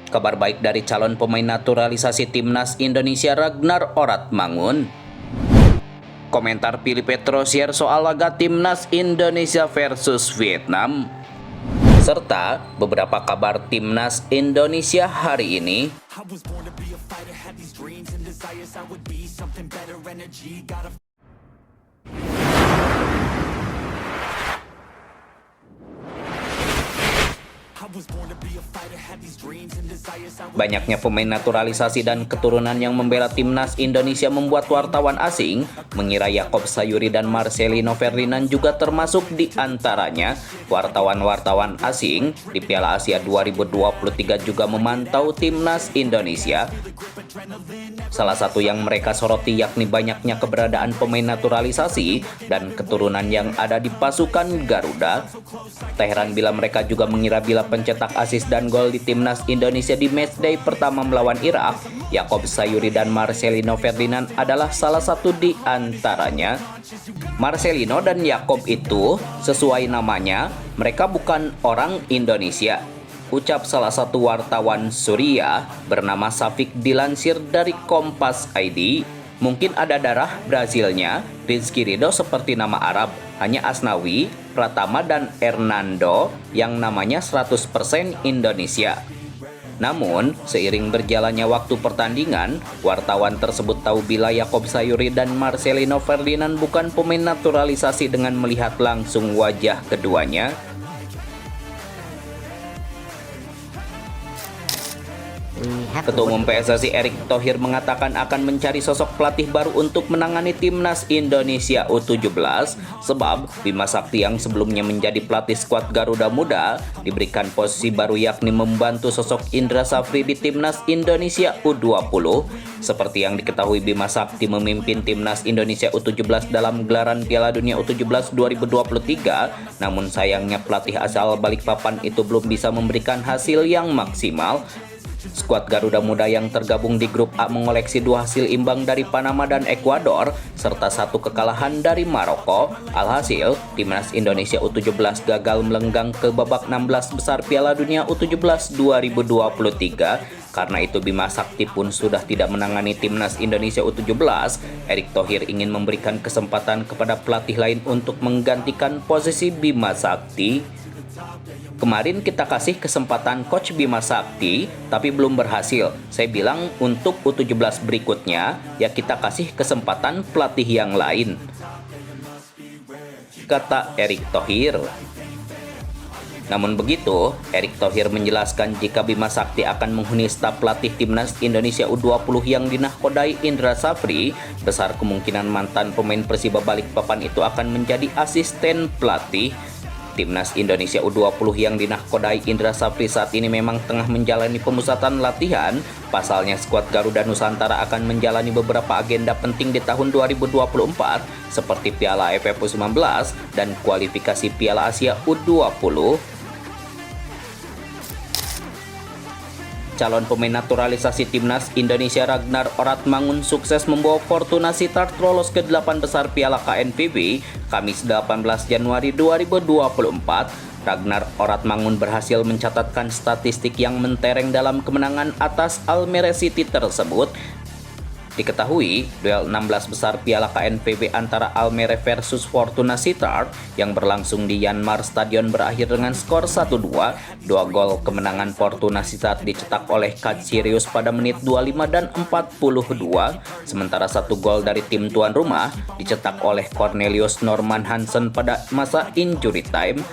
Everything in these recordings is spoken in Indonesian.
Kabar baik dari calon pemain naturalisasi timnas Indonesia Ragnar Oratmangun. Komentar Pilih Petrosier soal laga timnas Indonesia versus Vietnam. Serta beberapa kabar timnas Indonesia hari ini. Banyaknya pemain naturalisasi dan keturunan yang membela timnas Indonesia membuat wartawan asing mengira Yaakob Sayuri dan Marcelino Ferdinand juga termasuk di antaranya. Wartawan-wartawan asing di Piala Asia 2023 juga memantau timnas Indonesia. Salah satu yang mereka soroti yakni banyaknya keberadaan pemain naturalisasi dan keturunan yang ada di pasukan Garuda. Tak heran bila mereka juga mengira bila pencetak assist dan gol di timnas Indonesia di matchday pertama melawan Irak, Yaakob Sayuri dan Marcelino Ferdinand adalah salah satu di antaranya. Marcelino dan Yaakob itu, sesuai namanya, mereka bukan orang Indonesia. Ucap salah satu wartawan Suriah bernama Safik dilansir dari Kompas ID. Mungkin ada darah Brazilnya, Rizky Ridho seperti nama Arab, hanya Asnawi, Pratama dan Hernando yang namanya 100% Indonesia. Namun, seiring berjalannya waktu pertandingan, wartawan tersebut tahu bila Yaakob Sayuri dan Marcelino Ferdinand bukan pemain naturalisasi dengan melihat langsung wajah keduanya. Ketua Umum PSSI Erick Thohir mengatakan akan mencari sosok pelatih baru untuk menangani timnas Indonesia U17 sebab Bima Sakti yang sebelumnya menjadi pelatih skuad Garuda Muda diberikan posisi baru yakni membantu sosok Indra Safri di timnas Indonesia U20. Seperti yang diketahui, Bima Sakti memimpin timnas Indonesia U17 dalam gelaran Piala Dunia U17 2023, namun sayangnya pelatih asal Balikpapan itu belum bisa memberikan hasil yang maksimal. Skuad Garuda Muda yang tergabung di grup A mengoleksi 2 hasil imbang dari Panama dan Ekuador serta 1 kekalahan dari Maroko. Alhasil, timnas Indonesia U17 gagal melenggang ke babak 16 besar Piala Dunia U17 2023. Karena itu Bima Sakti pun sudah tidak menangani timnas Indonesia U17. Erick Thohir ingin memberikan kesempatan kepada pelatih lain untuk menggantikan posisi Bima Sakti. Kemarin kita kasih kesempatan Coach Bima Sakti, tapi belum berhasil. Saya bilang untuk U17 berikutnya, ya kita kasih kesempatan pelatih yang lain, kata Erick Thohir. Namun begitu, Erick Thohir menjelaskan jika Bima Sakti akan menghuni staf pelatih timnas Indonesia U20 yang dinahkodai Indra Safri, besar kemungkinan mantan pemain Persiba Balikpapan itu akan menjadi asisten pelatih. Timnas Indonesia U20 yang dinahkodai Indra Safri saat ini memang tengah menjalani pemusatan latihan. Pasalnya skuad Garuda Nusantara akan menjalani beberapa agenda penting di tahun 2024 seperti Piala AFF U19 dan kualifikasi Piala Asia U20. Calon pemain naturalisasi timnas Indonesia Ragnar Oratmangun sukses membawa Fortuna Sittard lolos ke 8 besar Piala KNPB Kamis 18 Januari 2024. Ragnar Oratmangun berhasil mencatatkan statistik yang mentereng dalam kemenangan atas Almere City tersebut. Diketahui, duel 16 besar Piala KNPB antara Almere versus Fortuna Sittard yang berlangsung di Yanmar Stadion berakhir dengan skor 1-2. 2 gol kemenangan Fortuna Sittard dicetak oleh Katsirius pada menit 25 dan 42, sementara 1 gol dari tim tuan rumah dicetak oleh Cornelius Norman Hansen pada masa injury time.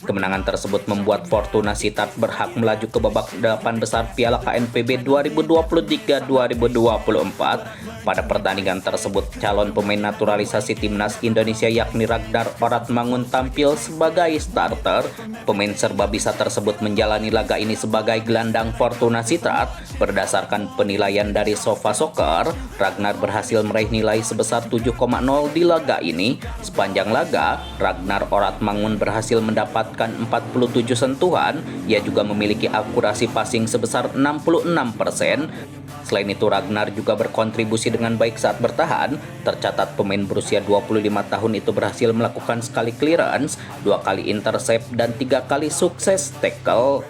Kemenangan tersebut membuat Fortuna Sittard berhak melaju ke babak 8 besar Piala KNPB 2023-2024. Pada pertandingan tersebut, calon pemain naturalisasi timnas Indonesia yakni Ragnar Oratmangun tampil sebagai starter. Pemain serba bisa tersebut menjalani laga ini sebagai gelandang Fortuna Sittard. Berdasarkan penilaian dari SofaSoccer, Ragnar berhasil meraih nilai sebesar 7,0 di laga ini. Sepanjang laga, Ragnar Oratmangun berhasil mendapatkan 47 sentuhan. Ia juga memiliki akurasi passing sebesar 66%. Selain itu, Ragnar juga berkontribusi dengan baik saat bertahan. Tercatat pemain berusia 25 tahun itu berhasil melakukan sekali clearance, 2 kali intercept, dan 3 kali sukses tackle.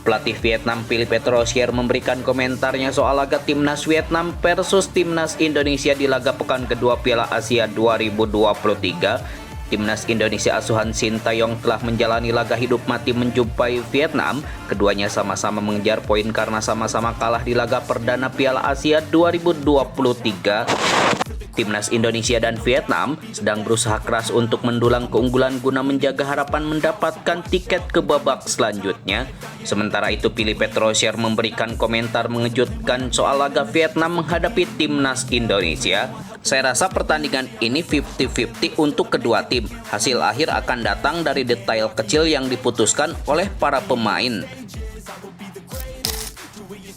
Pelatih Vietnam Philippe Petrosier memberikan komentarnya soal laga timnas Vietnam versus timnas Indonesia di laga pekan kedua Piala Asia 2023. Timnas Indonesia asuhan Sintayong telah menjalani laga hidup mati menjumpai Vietnam. Keduanya sama-sama mengejar poin karena sama-sama kalah di laga perdana Piala Asia 2023. Timnas Indonesia dan Vietnam sedang berusaha keras untuk mendulang keunggulan guna menjaga harapan mendapatkan tiket ke babak selanjutnya. Sementara itu, Philippe Petrosier memberikan komentar mengejutkan soal laga Vietnam menghadapi Timnas Indonesia. Saya rasa pertandingan ini 50-50 untuk kedua tim. Hasil akhir akan datang dari detail kecil yang diputuskan oleh para pemain.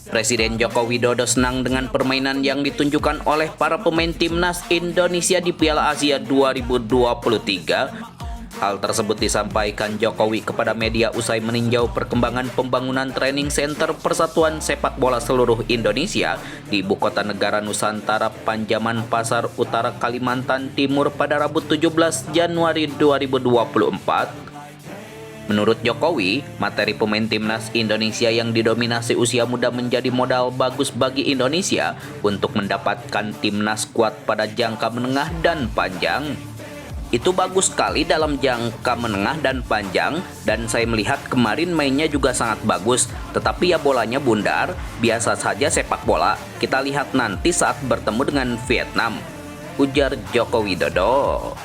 Presiden Joko Widodo senang dengan permainan yang ditunjukkan oleh para pemain timnas Indonesia di Piala Asia 2023. Hal tersebut disampaikan Jokowi kepada media usai meninjau perkembangan pembangunan training center Persatuan Sepak Bola Seluruh Indonesia di Ibu Kota Negara Nusantara Panjaman Pasar Utara Kalimantan Timur pada Rabu 17 Januari 2024. Menurut Jokowi, materi pemain timnas Indonesia yang didominasi usia muda menjadi modal bagus bagi Indonesia untuk mendapatkan timnas kuat pada jangka menengah dan panjang. Itu bagus sekali dalam jangka menengah dan panjang, dan saya melihat kemarin mainnya juga sangat bagus, tetapi ya bolanya bundar, biasa saja sepak bola. Kita lihat nanti saat bertemu dengan Vietnam, ujar Joko Widodo.